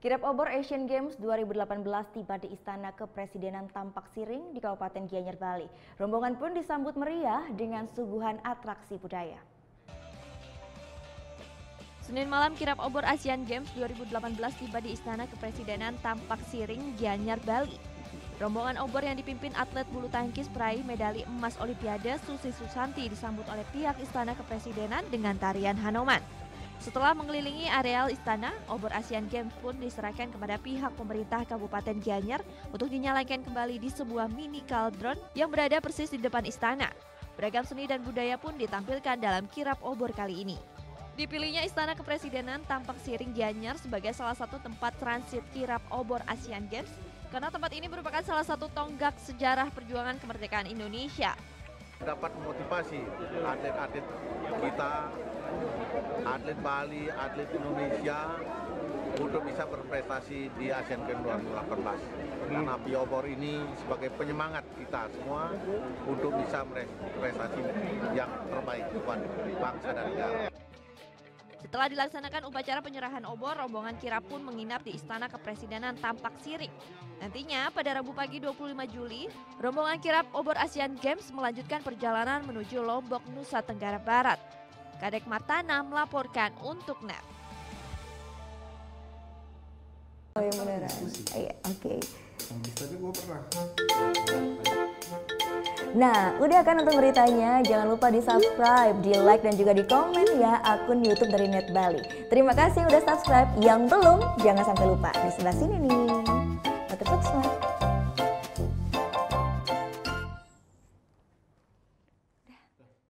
Kirap obor Asian Games 2018 tiba di Istana Kepresidenan Tampak Siring di Kabupaten Gianyar, Bali. Rombongan pun disambut meriah dengan suguhan atraksi budaya. Senin malam, kirap obor Asian Games 2018 tiba di Istana Kepresidenan Tampak Siring, Gianyar, Bali. Rombongan obor yang dipimpin atlet bulu tangkis peraih medali emas Olimpiade Susi Susanti disambut oleh pihak Istana Kepresidenan dengan tarian Hanoman. Setelah mengelilingi areal istana, obor Asian Games pun diserahkan kepada pihak pemerintah Kabupaten Gianyar untuk dinyalakan kembali di sebuah mini kaldron yang berada persis di depan istana. Beragam seni dan budaya pun ditampilkan dalam kirap obor kali ini. Dipilihnya Istana Kepresidenan Tampak Siring Gianyar sebagai salah satu tempat transit kirap obor Asian Games karena tempat ini merupakan salah satu tonggak sejarah perjuangan kemerdekaan Indonesia. Dapat memotivasi atlet-atlet kita, atlet Bali, atlet Indonesia untuk bisa berprestasi di Asian Games 2018. Karena api obor ini sebagai penyemangat kita semua untuk bisa berprestasi yang terbaik buat bangsa dan negara. Setelah dilaksanakan upacara penyerahan obor, rombongan kirap pun menginap di Istana Kepresidenan Tampak Siring. Nantinya pada Rabu pagi 25 Juli, rombongan kirap obor Asian Games melanjutkan perjalanan menuju Lombok, Nusa Tenggara Barat. Kadek Martana melaporkan untuk NET. Oh yang beneran? Iya, oke. Tapi gue pernah. Nah, udah kan nonton beritanya? Jangan lupa di subscribe, di like, dan juga di komen ya akun YouTube dari Net Bali. Terima kasih udah subscribe. Yang belum, jangan sampai lupa. Di sebelah sini nih. Subscribe.